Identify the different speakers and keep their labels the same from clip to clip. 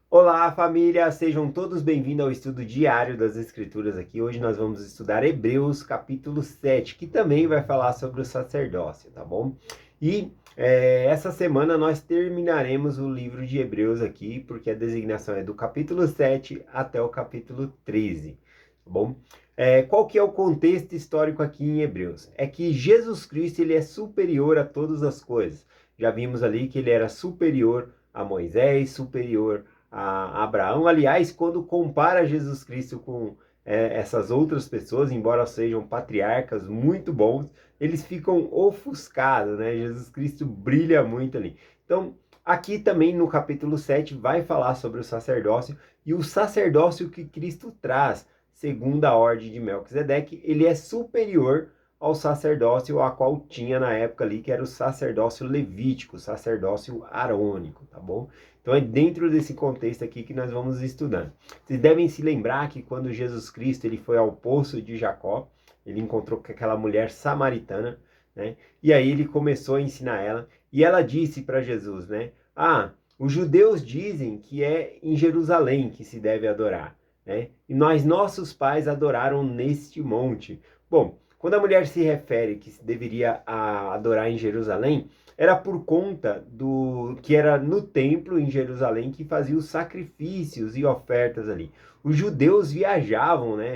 Speaker 1: Olá, família! Sejam todos bem-vindos ao estudo diário das Escrituras aqui. Hoje nós vamos estudar Hebreus capítulo 7, que também vai falar sobre o sacerdócio, tá bom? E essa semana nós terminaremos o livro de Hebreus aqui, porque a designação é do capítulo 7 até o capítulo 13, tá bom? Qual que é o contexto histórico aqui em Hebreus? É que Jesus Cristo ele é superior a todas as coisas. Já vimos ali que ele era superior a Moisés, superior a Abraão. Aliás, quando compara Jesus Cristo com essas outras pessoas, embora sejam patriarcas muito bons, eles ficam ofuscados, né? Jesus Cristo brilha muito ali. Então, aqui também no capítulo 7 vai falar sobre o sacerdócio e o sacerdócio que Cristo traz, segundo a ordem de Melquisedeque, ele é superior ao sacerdócio a qual tinha na época ali, que era o sacerdócio levítico, o sacerdócio arônico, tá bom? Então é dentro desse contexto aqui que nós vamos estudando. Vocês devem se lembrar que quando Jesus Cristo ele foi ao poço de Jacó, ele encontrou com aquela mulher samaritana, né? E aí ele começou a ensinar ela, e ela disse para Jesus, né? Ah, os judeus dizem que é em Jerusalém que se deve adorar, né? E nossos pais adoraram neste monte. Bom, quando a mulher se refere que se deveria adorar em Jerusalém, era por conta do que era no templo em Jerusalém que fazia os sacrifícios e ofertas ali. Os judeus viajavam, né?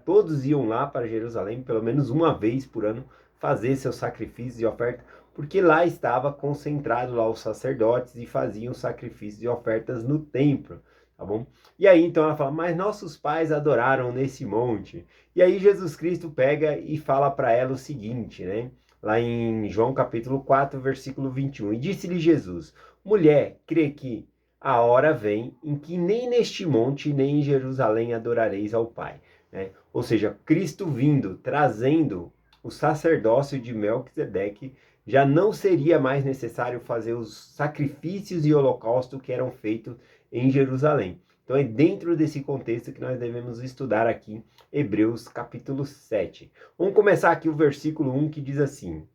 Speaker 1: Todos iam lá para Jerusalém pelo menos uma vez por ano fazer seus sacrifícios e ofertas, porque lá estava concentrado lá os sacerdotes e faziam sacrifícios e ofertas no templo, tá bom? E aí então ela fala: "Mas nossos pais adoraram nesse monte". E aí Jesus Cristo pega e fala para ela o seguinte, né? Lá em João capítulo 4, versículo 21. E disse-lhe Jesus: Mulher, crê que a hora vem em que nem neste monte, nem em Jerusalém adorareis ao Pai. Né? Ou seja, Cristo vindo, trazendo o sacerdócio de Melquisedeque, já não seria mais necessário fazer os sacrifícios e holocausto que eram feitos em Jerusalém. Então é dentro desse contexto que nós devemos estudar aqui Hebreus capítulo 7. Vamos começar aqui o versículo 1 que diz assim: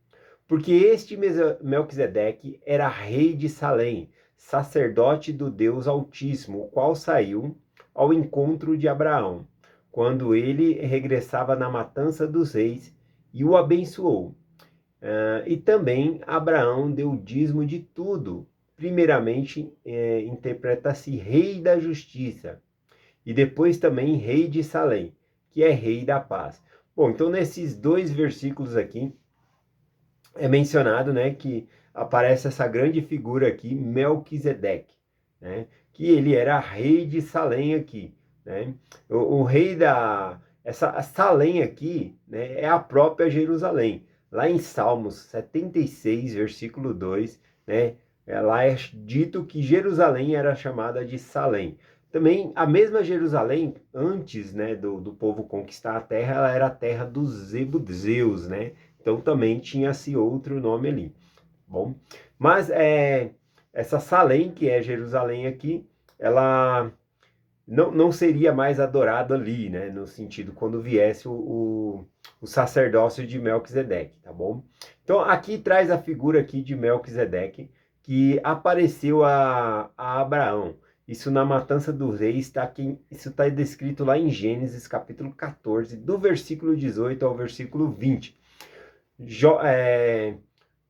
Speaker 1: Porque este Melquisedeque era rei de Salém, sacerdote do Deus Altíssimo, o qual saiu ao encontro de Abraão, quando ele regressava na matança dos reis, e o abençoou. E também Abraão deu o dízimo de tudo. Primeiramente, interpreta-se rei da justiça, e depois também rei de Salém, que é rei da paz. Bom, então nesses dois versículos aqui é mencionado, né, que aparece essa grande figura aqui, Melquisedeque, né, que ele era rei de Salém aqui, né? O rei essa Salém aqui, né, é a própria Jerusalém. Lá em Salmos 76, versículo 2, né, lá é dito que Jerusalém era chamada de Salém. Também a mesma Jerusalém, antes, né, do povo conquistar a terra, ela era a terra dos Jebuseus, né? Então também tinha-se outro nome ali. Bom, mas essa Salém, que é Jerusalém aqui, ela não seria mais adorada ali, né? No sentido, quando viesse o sacerdócio de Melquisedeque, tá bom? Então aqui traz a figura aqui de Melquisedeque, que apareceu a Abraão. Isso na matança dos reis, isso está descrito lá em Gênesis capítulo 14, do versículo 18 ao versículo 20.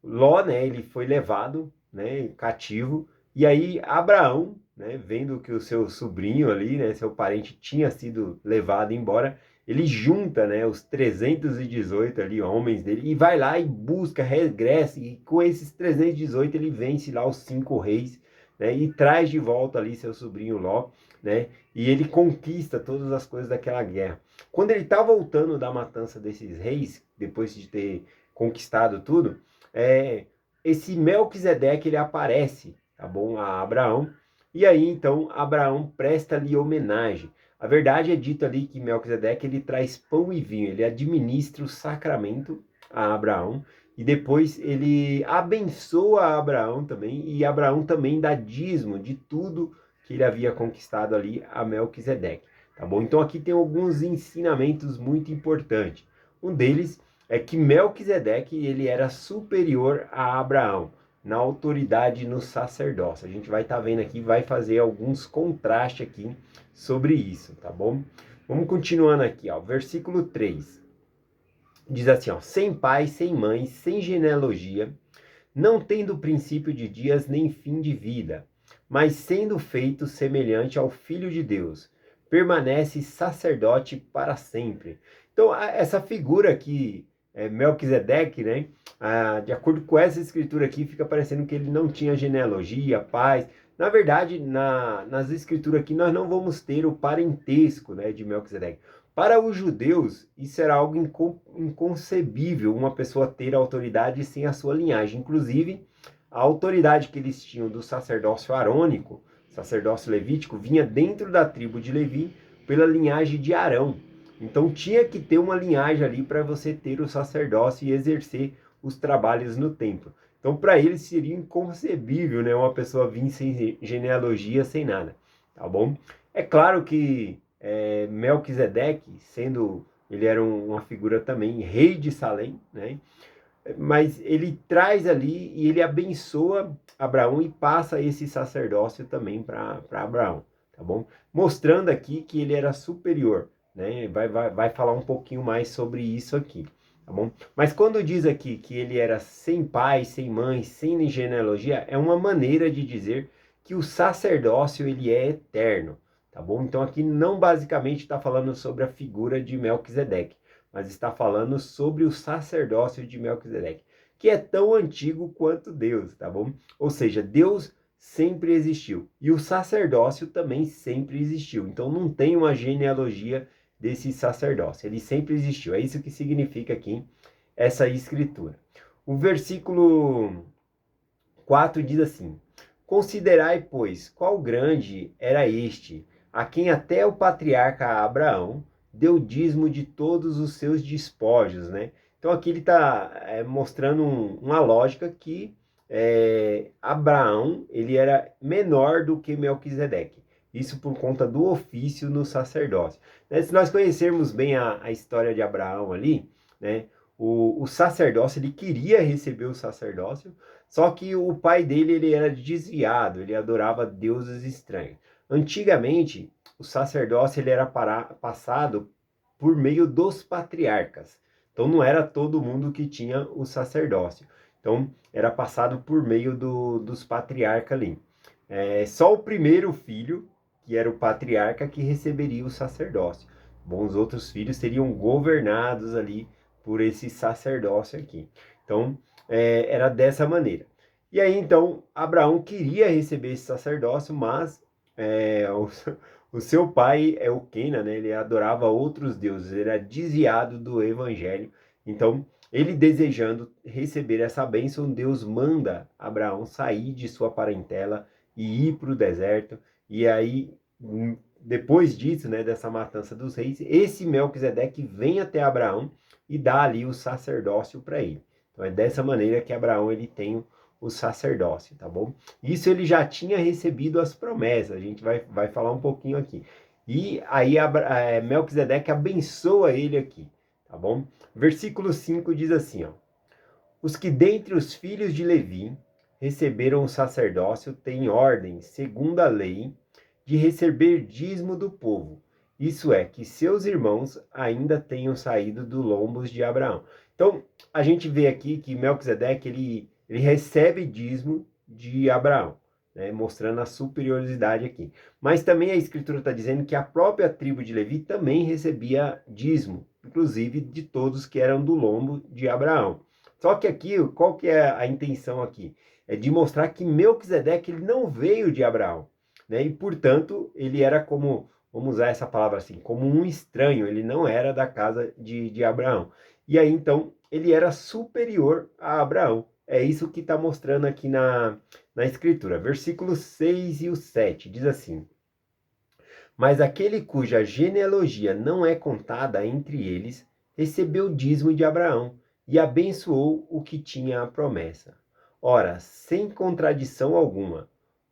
Speaker 1: Ló, né, ele foi levado, né, cativo, e aí Abraão, né, vendo que o seu sobrinho ali, né, seu parente tinha sido levado embora, ele junta, né, os 318 ali homens dele e vai lá e busca, regressa, e com esses 318 ele vence lá os 5 reis, né, e traz de volta ali seu sobrinho Ló, né, e ele conquista todas as coisas daquela guerra. Quando ele está voltando da matança desses reis, depois de ter conquistado tudo, é, esse Melquisedeque ele aparece, tá bom, a Abraão, e aí então Abraão presta-lhe homenagem. A verdade é dita ali que Melquisedeque ele traz pão e vinho, ele administra o sacramento a Abraão, e depois ele abençoa Abraão também, e Abraão também dá dízimo de tudo que ele havia conquistado ali a Melquisedeque, tá bom? Então aqui tem alguns ensinamentos muito importantes. Um deles é que Melquisedeque ele era superior a Abraão. na autoridade no sacerdócio. A gente vai estar vendo aqui, vai fazer alguns contrastes aqui sobre isso, tá bom? Vamos continuando aqui, ó, versículo 3. Diz assim, ó, sem pai, sem mãe, sem genealogia, não tendo princípio de dias nem fim de vida, mas sendo feito semelhante ao Filho de Deus, permanece sacerdote para sempre. Então, essa figura aqui, Melquisedeque, né? De acordo com essa escritura aqui, fica parecendo que ele não tinha genealogia, pais. Na verdade, nas escrituras aqui, nós não vamos ter o parentesco, né, de Melquisedeque. Para os judeus, isso era algo inconcebível, uma pessoa ter autoridade sem a sua linhagem. Inclusive, a autoridade que eles tinham do sacerdócio arônico, sacerdócio levítico, vinha dentro da tribo de Levi pela linhagem de Arão. Então tinha que ter uma linhagem ali para você ter o sacerdócio e exercer os trabalhos no templo. Então para eles seria inconcebível, né, uma pessoa vir sem genealogia, sem nada, tá bom? É claro que Melquisedeque, ele era uma figura também, rei de Salém, né? Mas ele traz ali e ele abençoa Abraão e passa esse sacerdócio também para Abraão, tá bom? Mostrando aqui que ele era superior, né? Vai falar um pouquinho mais sobre isso aqui, tá bom? Mas quando diz aqui que ele era sem pai, sem mãe, sem genealogia, é uma maneira de dizer que o sacerdócio ele é eterno, tá bom? Então aqui não basicamente está falando sobre a figura de Melquisedeque, mas está falando sobre o sacerdócio de Melquisedeque, que é tão antigo quanto Deus, tá bom? Ou seja, Deus sempre existiu e o sacerdócio também sempre existiu. Então não tem uma genealogia desse sacerdócio, ele sempre existiu. É isso que significa aqui essa escritura. O versículo 4 diz assim: considerai, pois, qual grande era este, a quem até o patriarca Abraão deu dízimo de todos os seus despojos, né? Então aqui ele está mostrando uma lógica que Abraão ele era menor do que Melquisedeque. Isso por conta do ofício no sacerdócio. Né? Se nós conhecermos bem a história de Abraão ali, né? O sacerdócio, ele queria receber o sacerdócio, só que o pai dele ele era desviado, ele adorava deuses estranhos. Antigamente, o sacerdócio ele era passado por meio dos patriarcas. Então não era todo mundo que tinha o sacerdócio. Então era passado por meio dos patriarcas ali. Só o primeiro filho, que era o patriarca, que receberia o sacerdócio. Bom, os outros filhos seriam governados ali por esse sacerdócio aqui. Então era dessa maneira. E aí então Abraão queria receber esse sacerdócio, mas o seu pai é o Quena, né? Ele adorava outros deuses, ele era desviado do evangelho. Então, ele desejando receber essa bênção, Deus manda Abraão sair de sua parentela e ir para o deserto. E aí, depois disso, né, dessa matança dos reis, esse Melquisedeque vem até Abraão e dá ali o sacerdócio para ele. Então, é dessa maneira que Abraão ele tem o sacerdócio, tá bom? Isso ele já tinha recebido as promessas, a gente vai falar um pouquinho aqui. E aí Melquisedeque abençoa ele aqui, tá bom? Versículo 5 diz assim, ó: os que dentre os filhos de Levi receberam o sacerdócio têm ordem, segundo a lei, de receber dízimo do povo. Isso é, que seus irmãos ainda tenham saído do lombos de Abraão. Então, a gente vê aqui que Melquisedeque, ele recebe dízimo de Abraão, né, mostrando a superioridade aqui. Mas também a escritura está dizendo que a própria tribo de Levi também recebia dízimo, inclusive de todos que eram do lombo de Abraão. Só que aqui, qual que é a intenção aqui? É de mostrar que Melquisedeque ele não veio de Abraão, né? E, portanto, ele era como, vamos usar essa palavra assim, como um estranho, ele não era da casa de Abraão. E aí, então, ele era superior a Abraão. É isso que está mostrando aqui na escritura. Versículos 6 e o 7 diz assim: mas aquele cuja genealogia não é contada entre eles, recebeu o dízimo de Abraão e abençoou o que tinha a promessa. Ora, sem contradição alguma,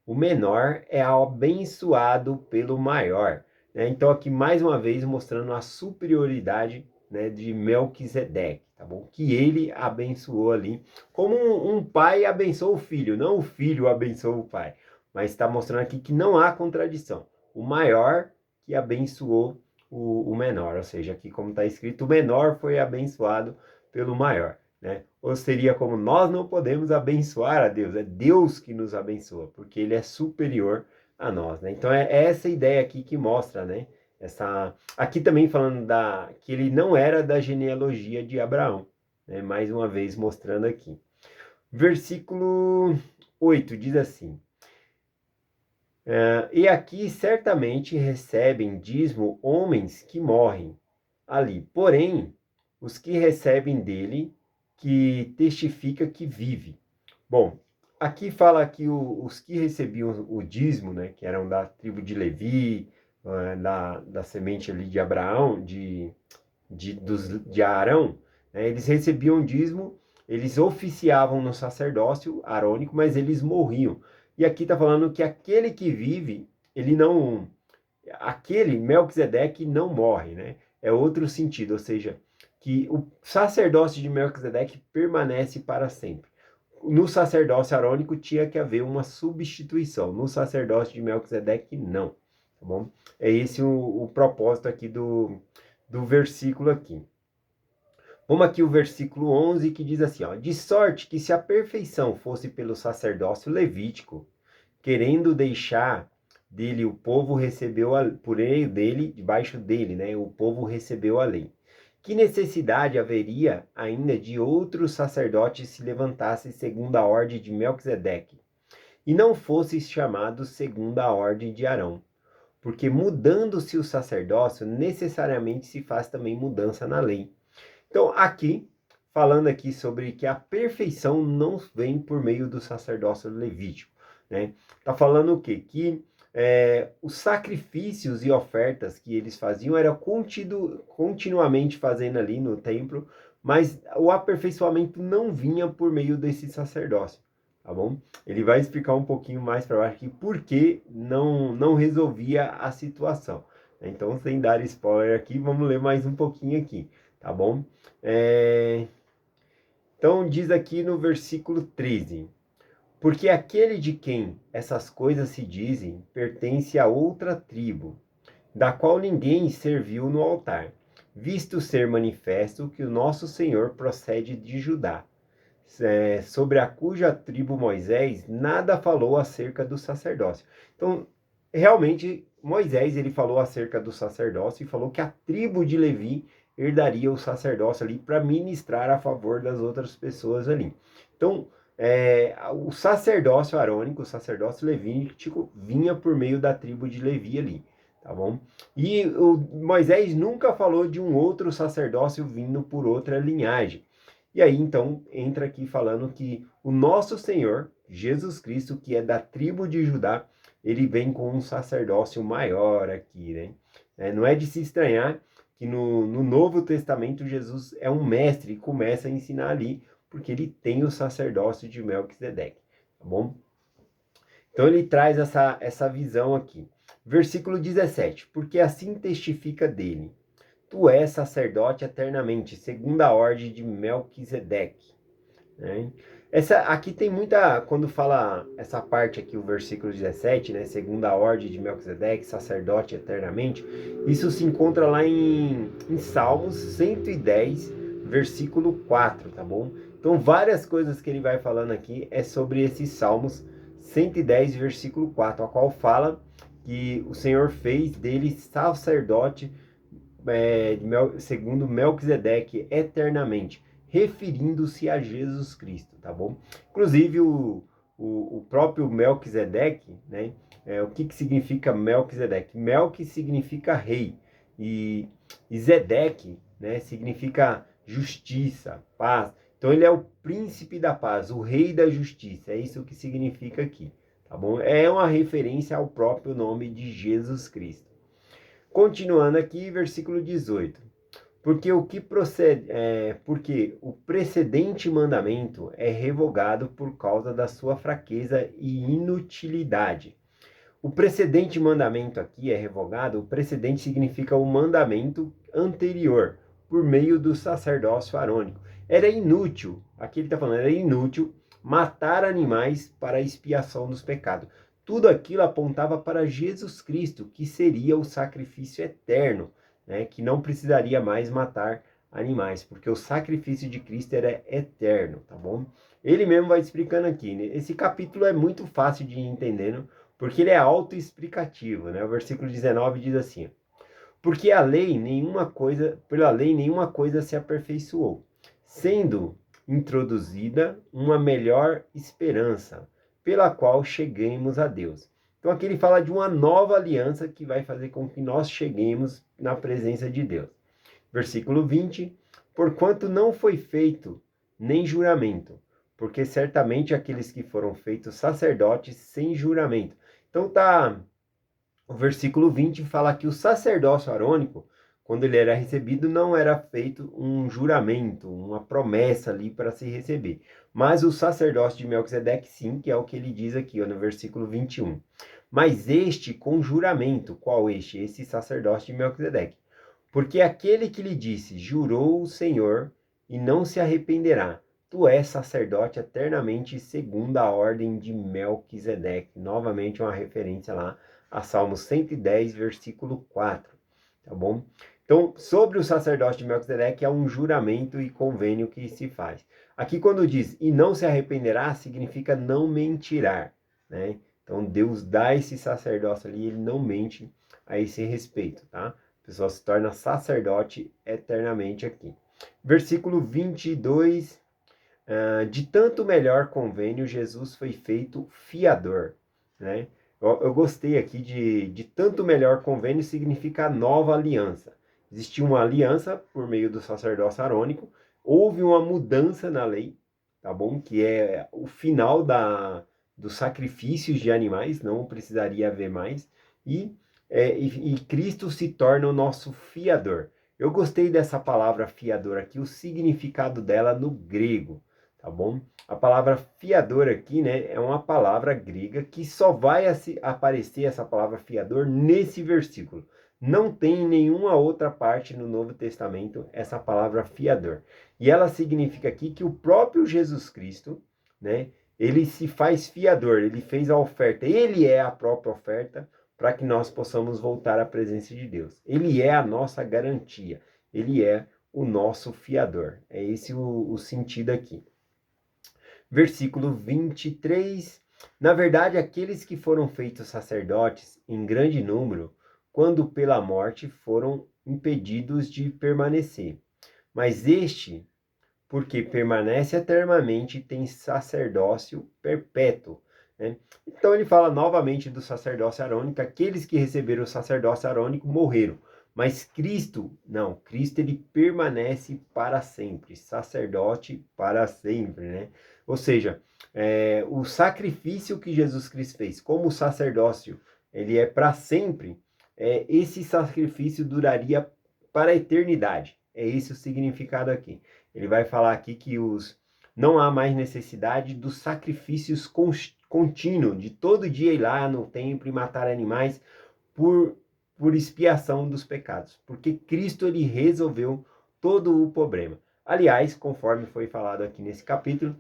Speaker 1: o menor é abençoado pelo maior. Então aqui mais uma vez mostrando a superioridade né, de Melquisedeque, tá bom? Que ele abençoou ali, como um pai abençoa o filho, não o filho abençoa o pai, mas está mostrando aqui que não há contradição. O maior que abençoou o menor, ou seja, aqui como está escrito, o menor foi abençoado pelo maior, né? Ou seria como nós não podemos abençoar a Deus, é Deus que nos abençoa, porque ele é superior a nós, né? Então é essa ideia aqui que mostra, né? Aqui também falando que ele não era da genealogia de Abraão, né? Mais uma vez mostrando aqui. Versículo 8 diz assim: e aqui certamente recebem dízimo homens que morrem ali, porém, os que recebem dele, que testifica que vive. Bom, aqui fala que os que recebiam o dízimo, né, que eram da tribo de Levi, da semente ali de Abraão, de Arão, né, eles recebiam dízimo, eles oficiavam no sacerdócio arônico, mas eles morriam. E aqui está falando que aquele que vive, ele não... Aquele Melquisedeque não morre, né? É outro sentido, ou seja, que o sacerdócio de Melquisedeque permanece para sempre. No sacerdócio arônico tinha que haver uma substituição. No sacerdócio de Melquisedeque, não. Tá bom? É esse o propósito aqui do versículo aqui. Vamos aqui o versículo 11 que diz assim, ó: de sorte que se a perfeição fosse pelo sacerdócio levítico, querendo deixar dele o povo recebeu por meio dele, debaixo dele, né? O povo recebeu a lei. Que necessidade haveria ainda de outro sacerdote se levantasse segundo a ordem de Melquisedeque, e não fosse chamado segundo a ordem de Arão? Porque mudando-se o sacerdócio, necessariamente se faz também mudança na lei. Então, aqui, falando aqui sobre que a perfeição não vem por meio do sacerdócio levítico, né? Tá falando o quê? Que os sacrifícios e ofertas que eles faziam era continuamente fazendo ali no templo, mas o aperfeiçoamento não vinha por meio desse sacerdócio, tá bom? Ele vai explicar um pouquinho mais para baixo aqui por que não resolvia a situação. Então, sem dar spoiler aqui, vamos ler mais um pouquinho aqui, tá bom? Então diz aqui no versículo 13: porque aquele de quem essas coisas se dizem pertence a outra tribo, da qual ninguém serviu no altar, visto ser manifesto que o nosso Senhor procede de Judá, sobre a cuja tribo Moisés nada falou acerca do sacerdócio. Então, realmente, Moisés ele falou acerca do sacerdócio e falou que a tribo de Levi herdaria o sacerdócio ali para ministrar a favor das outras pessoas ali. Então, o sacerdócio arônico, o sacerdócio levítico, vinha por meio da tribo de Levi ali, tá bom? E o Moisés nunca falou de um outro sacerdócio vindo por outra linhagem. E aí, então, entra aqui falando que o nosso Senhor, Jesus Cristo, que é da tribo de Judá, ele vem com um sacerdócio maior aqui, né? Não é de se estranhar que no Novo Testamento Jesus é um mestre e começa a ensinar ali, porque ele tem o sacerdócio de Melquisedeque, tá bom? Então ele traz essa visão aqui. Versículo 17: porque assim testifica dele: tu és sacerdote eternamente, segundo a ordem de Melquisedeque. Né? Aqui tem muita, quando fala essa parte aqui, o versículo 17, né, segundo a ordem de Melquisedeque, sacerdote eternamente, isso se encontra lá em Salmos 110, versículo 4, tá bom? Então, várias coisas que ele vai falando aqui é sobre esses Salmos 110, versículo 4, a qual fala que o Senhor fez dele sacerdote segundo Melquisedeque eternamente, referindo-se a Jesus Cristo, tá bom? Inclusive o próprio Melquisedeque, né? O que significa Melquisedeque? Melqui significa rei e Zedeque, né? Significa justiça, paz. Então ele é o príncipe da paz, o rei da justiça. É isso que significa aqui, tá bom? É uma referência ao próprio nome de Jesus Cristo. Continuando aqui, versículo 18. Porque porque o precedente mandamento é revogado por causa da sua fraqueza e inutilidade. O precedente mandamento aqui é revogado. O precedente significa o mandamento anterior. por meio do sacerdócio arônico. Era inútil, aqui ele está falando, era inútil matar animais para a expiação dos pecados. Tudo aquilo apontava para Jesus Cristo, que seria o sacrifício eterno, né? Que não precisaria mais matar animais, porque o sacrifício de Cristo era eterno, tá bom? Ele mesmo vai explicando aqui, né? Esse capítulo é muito fácil de entender, né? Porque ele é autoexplicativo, né? O versículo 19 diz assim: porque pela lei nenhuma coisa se aperfeiçoou, sendo introduzida uma melhor esperança, pela qual cheguemos a Deus. Então aqui ele fala de uma nova aliança que vai fazer com que nós cheguemos na presença de Deus. Versículo 20: porquanto não foi feito nem juramento, porque certamente aqueles que foram feitos sacerdotes sem juramento. Então o versículo 20 fala que o sacerdócio arônico, quando ele era recebido, não era feito um juramento, uma promessa ali para se receber. Mas o sacerdócio de Melquisedeque, sim, que é o que ele diz aqui, ó, no versículo 21. Mas este com juramento, qual este? Esse sacerdócio de Melquisedeque. Porque aquele que lhe disse, jurou o Senhor e não se arrependerá. Tu és sacerdote eternamente segundo a ordem de Melquisedeque. Novamente uma referência lá a Salmos 110, versículo 4, tá bom? Então, sobre o sacerdócio de Melquisedeque, é um juramento e convênio que se faz. Aqui, quando diz, e não se arrependerá, significa não mentirá, né? Então, Deus dá esse sacerdócio ali, ele não mente a esse respeito, tá? A pessoa se torna sacerdote eternamente aqui. Versículo 22, de tanto melhor convênio, Jesus foi feito fiador, né? Eu gostei aqui de tanto melhor convênio significa nova aliança. Existia uma aliança por meio do sacerdócio arônico, houve uma mudança na lei, tá bom? Que é o final dos sacrifícios de animais, não precisaria haver mais, e Cristo se torna o nosso fiador. Eu gostei dessa palavra fiador aqui, o significado dela no grego, tá bom? A palavra fiador aqui, né, é uma palavra grega que só vai aparecer essa palavra fiador nesse versículo. Não tem em nenhuma outra parte no Novo Testamento essa palavra fiador. E ela significa aqui que o próprio Jesus Cristo, né, ele se faz fiador, ele fez a oferta, ele é a própria oferta para que nós possamos voltar à presença de Deus. Ele é a nossa garantia, ele é o nosso fiador. É esse o sentido aqui. Versículo 23. Na verdade, aqueles que foram feitos sacerdotes em grande número, quando pela morte foram impedidos de permanecer. Mas este, porque permanece eternamente, tem sacerdócio perpétuo. Né? Então ele fala novamente do sacerdócio arônico. Aqueles que receberam o sacerdócio arônico morreram. Mas Cristo, não, Cristo ele permanece para sempre, sacerdote para sempre, né? Ou seja, o sacrifício que Jesus Cristo fez, como o sacerdócio, ele é para sempre, esse sacrifício duraria para a eternidade. É esse o significado aqui. Ele vai falar aqui que não há mais necessidade dos sacrifícios contínuos, de todo dia ir lá no templo e matar animais por expiação dos pecados, porque Cristo ele resolveu todo o problema. Aliás, conforme foi falado aqui nesse capítulo,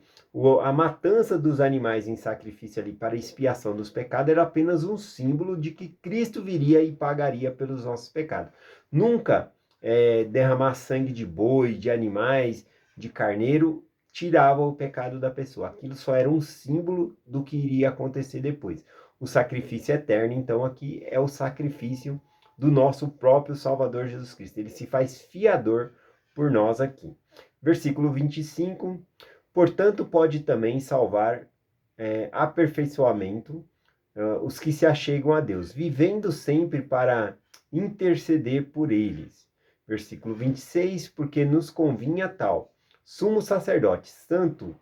Speaker 1: a matança dos animais em sacrifício ali para expiação dos pecados era apenas um símbolo de que Cristo viria e pagaria pelos nossos pecados. Nunca derramar sangue de boi, de animais, de carneiro, tirava o pecado da pessoa. Aquilo só era um símbolo do que iria acontecer depois. O sacrifício eterno, então, aqui é o sacrifício do nosso próprio Salvador Jesus Cristo. Ele se faz fiador por nós aqui. Versículo 25. Portanto, pode também salvar aperfeiçoamento os que se achegam a Deus, vivendo sempre para interceder por eles. Versículo 26. Porque nos convinha tal sumo sacerdote, santo,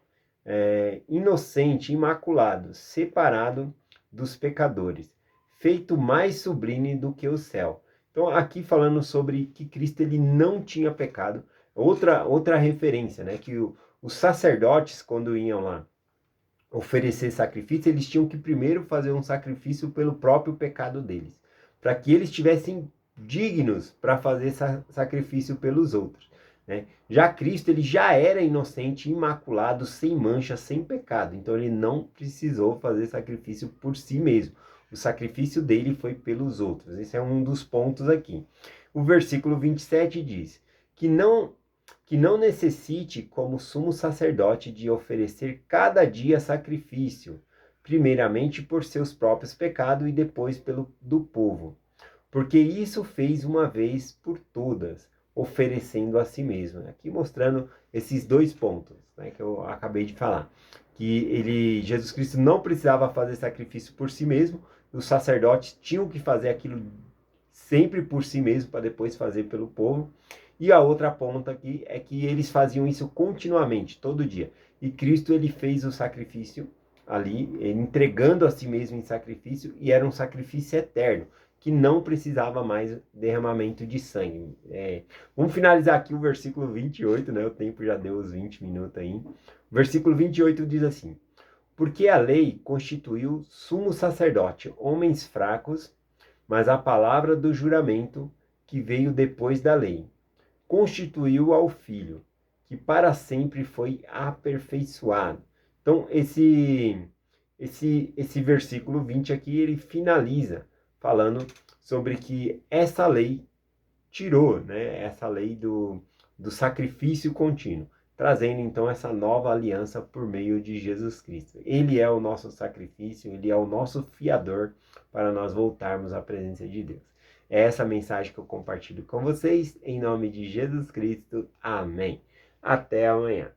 Speaker 1: inocente, imaculado, separado dos pecadores, feito mais sublime do que o céu. Então, aqui falando sobre que Cristo ele não tinha pecado, outra referência, né? Que os sacerdotes, quando iam lá oferecer sacrifício, eles tinham que primeiro fazer um sacrifício pelo próprio pecado deles, para que eles estivessem dignos para fazer sacrifício pelos outros. né? Já Cristo, ele já era inocente, imaculado, sem mancha, sem pecado. Então ele não precisou fazer sacrifício por si mesmo. O sacrifício dele foi pelos outros. Esse é um dos pontos aqui. O versículo 27 diz que não necessite, como sumo sacerdote, de oferecer cada dia sacrifício, primeiramente por seus próprios pecados e depois pelo do povo, porque isso fez uma vez por todas, oferecendo a si mesmo. Aqui mostrando esses dois pontos, né, que eu acabei de falar, que Jesus Cristo não precisava fazer sacrifício por si mesmo, os sacerdotes tinham que fazer aquilo sempre por si mesmo para depois fazer pelo povo. E a outra ponta aqui é que eles faziam isso continuamente, todo dia. E Cristo, ele fez o sacrifício ali, entregando a si mesmo em sacrifício, e era um sacrifício eterno, que não precisava mais derramamento de sangue. Vamos finalizar aqui o versículo 28, né? O tempo já deu os 20 minutos aí. O versículo 28 diz assim: porque a lei constituiu sumo sacerdote, homens fracos, mas a palavra do juramento, que veio depois da lei, constituiu ao Filho, que para sempre foi aperfeiçoado. Então, esse versículo 20 aqui, ele finaliza falando sobre que essa lei tirou, né, essa lei do sacrifício contínuo, trazendo então essa nova aliança por meio de Jesus Cristo. Ele é o nosso sacrifício, ele é o nosso fiador para nós voltarmos à presença de Deus. É essa mensagem que eu compartilho com vocês, em nome de Jesus Cristo. Amém. Até amanhã.